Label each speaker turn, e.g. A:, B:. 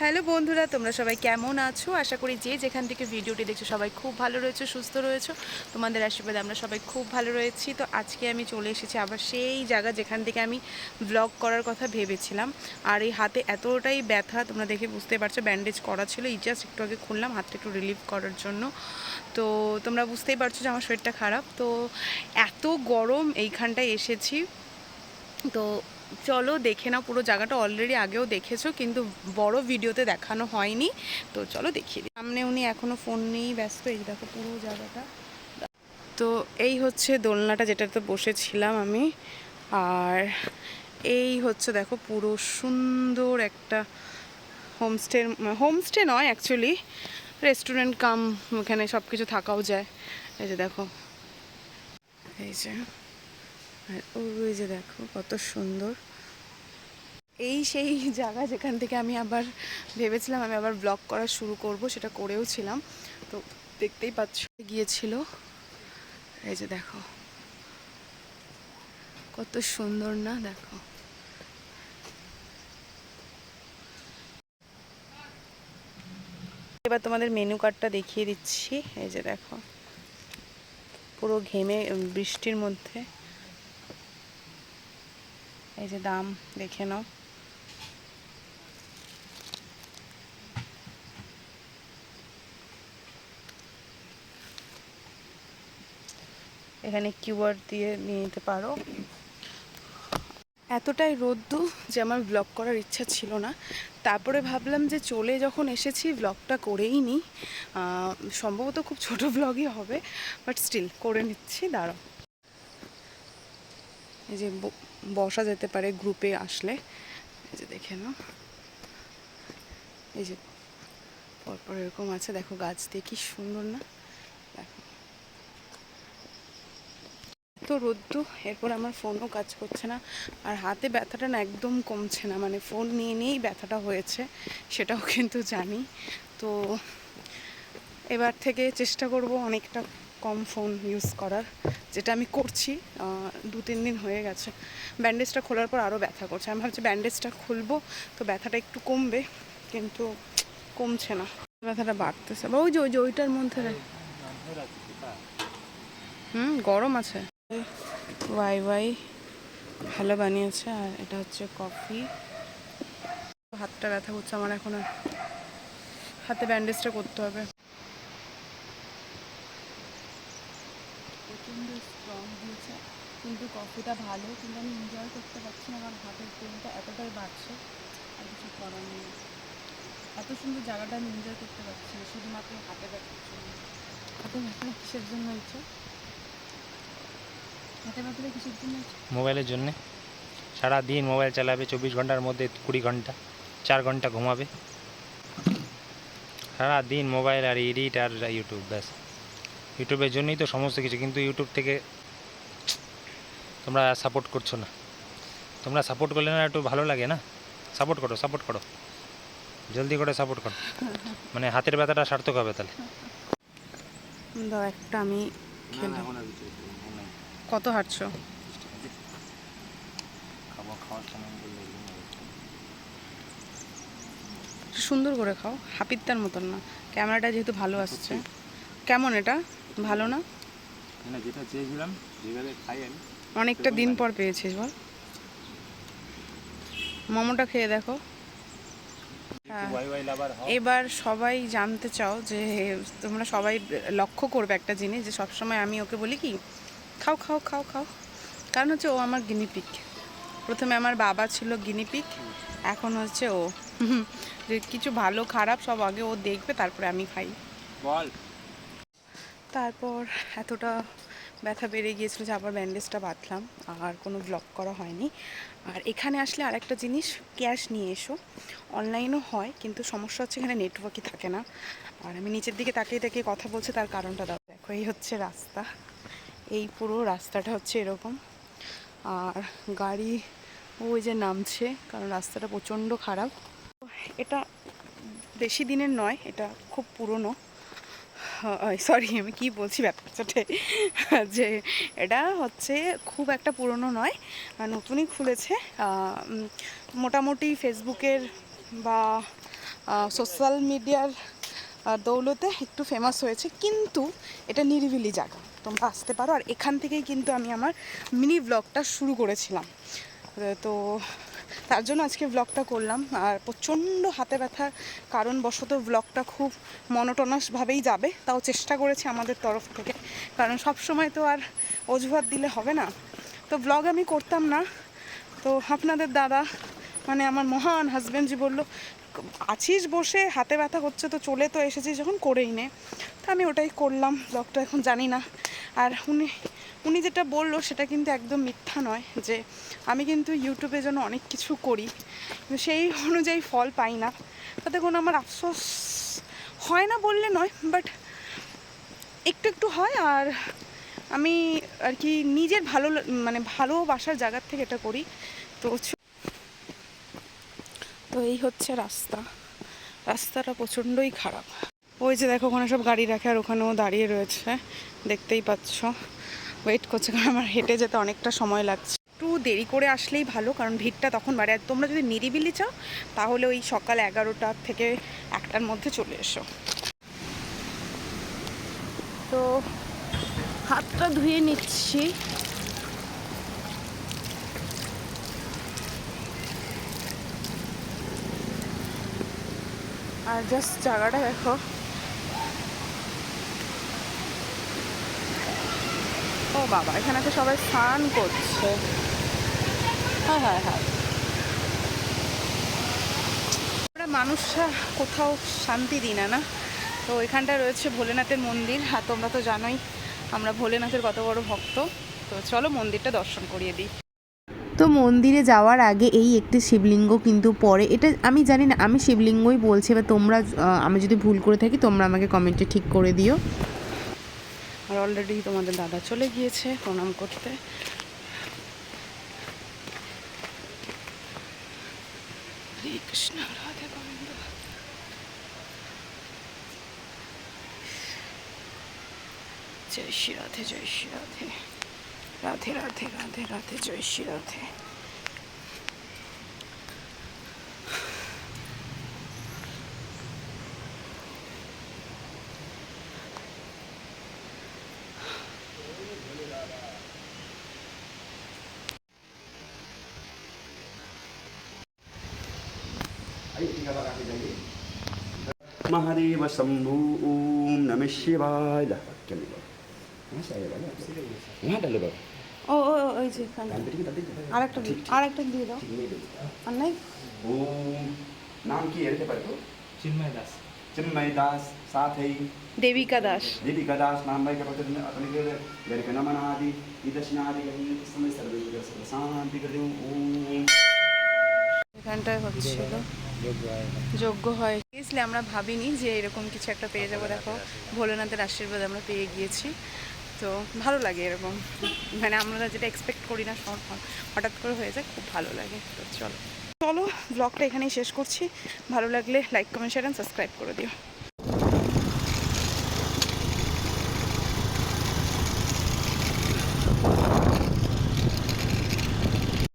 A: Hello বন্ধুরা, তোমরা সবাই কেমন আছো? আশা করি যে যেখান থেকে ভিডিওটি দেখছো সবাই খুব ভালো রয়েছো, সুস্থ রয়েছো। তোমাদের আশীর্বাদে আমরা সবাই খুব ভালো রয়েছি। তো আজকে আমি চলে এসেছি আবার সেই জায়গা যেখান থেকে আমি ব্লগ করার কথা ভেবেছিলাম। আর এই হাতে এতটাই ব্যথা, তোমরা দেখে বুঝতে পারছো, ব্যান্ডেজ করা ছিল, এই জাস্ট একটু আগে খুললাম হাতটা একটু রিলিভ করার জন্য। তো তোমরা বুঝতেই পারছো যে আমার শরীরটা খারাপ। তো এত গরম এইখানটায় এসেছি। তো চলো দেখে নাও পুরো জায়গাটা, অলরেডি আগেও দেখেছো কিন্তু বড় ভিডিওতে দেখানো হয়নি। তো চলো দেখিয়ে দিই। সামনে উনি এখনও ফোন নিয়েই ব্যস্ত। এই দেখো পুরো জায়গাটা। তো এই হচ্ছে দোলনাটা যেটাতে বসেছিলাম আমি। আর এই হচ্ছে দেখো পুরো সুন্দর একটা হোমস্টে। হোমস্টে নয় অ্যাকচুয়ালি, রেস্টুরেন্ট কাম, ওখানে সব কিছু থাকাও যায়। এই যে দেখো, এই যে, আর ওই যে দেখো কত সুন্দর। এই সেই জায়গা যেখান থেকে আমি আবার ভেবেছিলাম আমি আবার ব্লগ করা শুরু করব, সেটা করেও ছিলাম। তো দেখতেই পাচ্ছ গিয়েছিল। এই যে দেখো কত সুন্দর না, দেখো। এবার তোমাদের মেনু কার্ডটা দেখিয়ে দিচ্ছি। এই যে দেখো পুরো ঘেমে বৃষ্টির মধ্যে, এই যে দাম দেখে নাও। এখানে কিউআর দিয়ে নিয়ে নিতে পারো। এতটাই রোদ্দু যে আমার ব্লগ করার ইচ্ছা ছিল না। তারপরে ভাবলাম যে চলে যখন এসেছি ব্লগটা করেই নিই। সম্ভবত খুব ছোট ব্লগই হবে, বাট স্টিল করে নিচ্ছি। দাঁড়াও, এই যে বসা যেতে পারে গ্রুপে আসলে। এই যে দেখে নাও, এই যে পরপর এরকম আছে, দেখো গাছ দিয়ে কি সুন্দর না, দেখো তো রোদ্দু। এরপর আমার ফোনও কাজ করছে না, আর হাতে ব্যথাটা না একদম কমছে না, মানে ফোন নিয়ে নিয়েই ব্যথাটা হয়েছে, সেটাও কিন্তু জানি। তো এবার থেকে চেষ্টা করব অনেকটা কম ফোন ইউজ করার, যেটা আমি করছি। 2-3 দিন হয়ে গেছে। ব্যান্ডেজটা খোলার পর আরও ব্যথা করছে। আমি ভাবছি ব্যান্ডেজটা খুলবো তো ব্যথাটা একটু কমবে, কিন্তু কমছে না, ব্যথাটা বাড়তেছে। বা ওই যে ওইটার মধ্যে গরম আছে। ওয়াই ওয়াই ভালো বানিয়েছে। আর এটা হচ্ছে কফি। হাতটা ব্যথা করছে আমার এখন, আর হাতে ব্যান্ডেজটা করতে হবে। প্রচণ্ড স্ট্রং দিয়েছে, কিন্তু কফিটা ভালো, কিন্তু আমি এনজয় করতে পারছি না, আমার হাতের পেনটা এতটাই বাড়ছে, আর কিছু করার নেই। এত সুন্দর জায়গাটা আমি এনজয় করতে পারছি না, শুধুমাত্র হাতে ব্যথার জন্য। হাতে ব্যথা কিসের জন্য হয়েছে? হাতে ব্যথাটা কিসের জন্য হয়েছে?
B: মোবাইলের জন্যে। সারাদিন মোবাইল চালাবে, 24 ঘন্টার মধ্যে 20 ঘন্টা, 4 ঘন্টা ঘুমাবে। সারাদিন মোবাইল আর এডিট আর ইউটিউব, ব্যাস। ইউটিউবের জন্যই তো সমস্ত কিছু, কিন্তু ইউটিউব থেকে তোমরা সাপোর্ট করছো না। তোমরা সাপোর্ট করলে না একটু ভালো লাগে না? সাপোর্ট করো, সাপোর্ট করো, জলদি করে সাপোর্ট করো, মানে হাতের ব্যথাটা সার্থক হবে তাহলে।
A: দাও একটা আমি খেলাম। কত হাঁটছো? সুন্দর করে খাও, হাপিত্তার মতন না। ক্যামেরাটা যেহেতু ভালো আসছে। কেমন এটা? ভালো না?
B: যেটা চেয়েছিলাম যেভাবে খাই আমি,
A: অনেকটা দিন পর পেয়েছিস বল। মোমোটা খেয়ে দেখো। হ্যাঁ, এবার সবাই জানতে চাও যে, তোমরা সবাই লক্ষ্য করবে একটা জিনিস, যে সবসময় আমি ওকে বলি কি, খাও খাও খাও খাও, কারণ হচ্ছে ও আমার গিনিপিগ। প্রথমে আমার বাবা ছিল গিনিপিগ, এখন হচ্ছে ও। যে কিছু ভালো খারাপ সব আগে ও দেখবে, তারপরে আমি খাই।
B: বল।
A: তারপর এতটা ব্যথা বেড়ে গিয়েছিলো যে আবার ব্যান্ডেজটা বাঁধলাম, আর কোনো ব্লগ করা হয়নি। আর এখানে আসলে আরেকটা জিনিস, ক্যাশ নিয়ে এসো। অনলাইনও হয়, কিন্তু সমস্যা হচ্ছে এখানে নেটওয়ার্কই থাকে না। আর আমি নিচের দিকে তাকিয়ে তাকিয়ে কথা বলছি, তার কারণটা দাও। দেখো এই হচ্ছে রাস্তা, এই পুরো রাস্তাটা হচ্ছে এরকম। আর গাড়ি ওই যে নামছে, কারণ রাস্তাটা প্রচণ্ড খারাপ। এটা বেশি দিনের নয়, এটা খুব পুরনো। সরি, আমি কি বলছি ব্যাপারটাতে, যে এটা হচ্ছে খুব একটা পুরনো নয়, নতুনই খুলেছে। মোটামুটি ফেসবুকের বা সোশ্যাল মিডিয়ার দৌলতে একটু ফেমাস হয়েছে, কিন্তু এটা নিরিবিলি জায়গা, তোমরা আসতে পারো। আর এখান থেকেই কিন্তু আমি আমার মিনি ব্লগটা শুরু করেছিলাম, তো তার জন্য আজকে ব্লগটা করলাম। আর প্রচণ্ড হাতে ব্যথার কারণবশত ব্লগটা খুব মনোটোনাসভাবেই যাবে, তাও চেষ্টা করেছি আমাদের তরফ থেকে, কারণ সব সময় তো আর অজুহাত দিলে হবে না। তো ব্লগ আমি করতাম না, তো আপনাদের দাদা মানে আমার মহান হাজব্যান্ডজি বললো আছিস বসে, হাতে ব্যথা হচ্ছে তো চলে তো এসেছিস যখন করেই নে। তো আমি ওটাই করলাম, ব্লগটা এখন জানি না। আর উনি যেটা বললো সেটা কিন্তু একদম মিথ্যা নয়, যে আমি কিন্তু ইউটিউবে যেন অনেক কিছু করি কিন্তু সেই অনুযায়ী ফল পাই না, তাতে কোনো আমার আফসোস হয় না বললে নয়, বাট একটু একটু হয়। আর আমি আর কি নিজের মানে ভালোবাসার জায়গার থেকে এটা করি। তো এই হচ্ছে রাস্তাটা প্রচণ্ডই খারাপ। ওই যে দেখো ওখানে সব গাড়ি রাখে, আর ওখানেও দাঁড়িয়ে রয়েছে, দেখতেই পাচ্ছ, ওয়েট করছে, কারণ আমার হেঁটে যেতে অনেকটা সময় লাগছে। একটু দেরি করে আসলেই ভালো, কারণ ভিড়টা তখন বাড়ে। আর তোমরা যদি নিরিবিলি চাও তাহলে ওই সকাল 11টা থেকে 1টার মধ্যে চলে এসো। তো হাতটা ধুয়ে নিচ্ছি। আর জাস্ট জায়গাটা দেখো, ও বাবা, এখানে তো সবাই স্নান করছে। হ্যাঁ হ্যাঁ হ্যাঁ, আমরা মানুষরা কোথাও শান্তি দিই না, না? তো এখানটা রয়েছে ভোলেনাথের মন্দির, আর তোমরা তো জানোই আমরা ভোলেনাথের কত বড় ভক্ত। তো চলো মন্দিরটা দর্শন করিয়ে দিই।
C: তো মন্দিরে যাওয়ার আগে এই একটি শিবলিঙ্গ কিন্তু পড়ে, এটা আমি জানি না, আমি শিবলিঙ্গই বলছি, বা তোমরা আমি যদি ভুল করে থাকি তোমরা আমাকে কমেন্টে ঠিক করে দিও।
A: আর অলরেডি তোমাদের দাদা চলে গিয়েছে প্রণাম করতে। হরে কৃষ্ণ, রাধে গোবিন্দ। জয় শ্রী রাধে, জয় শ্রী রাধে, রাধে রাধে রাধে রাধে, জয় শ্রী রাধে।
D: महादेव शंभु ओम नमः शिवाय वहाँ डालो बाबा
A: ও ও ও, ওই যে এখানে আরেকটা দিয়ে দাও। আর নাই?
D: ओम नाम की है पर तो
B: चिन्मय दास।
D: चिन्मय दास साथ ही
A: দেবিকা দাস।
D: दीपिका दास नाम भाई का पत्र में अपने के घर के नमन आदि दक्षिणादि कहीं समय सर्वे शांति कर दूं ओम
A: এখানটায় হচ্ছিল যোগ্য হয়। গিয়েছিলাম, আমরা ভাবিনি যে এরকম কিছু একটা পেয়ে যাবো। দেখো ভোলেনাথের আশীর্বাদ আমরা পেয়ে গিয়েছি, তো ভালো লাগে এরকম, মানে আমরা যেটা এক্সপেক্ট করি না হঠাৎ করে হয়ে যায়, খুব ভালো লাগে। তো চলো ব্লগটা এখানেই শেষ করছি। ভালো লাগলে like comment share and subscribe করে দিও।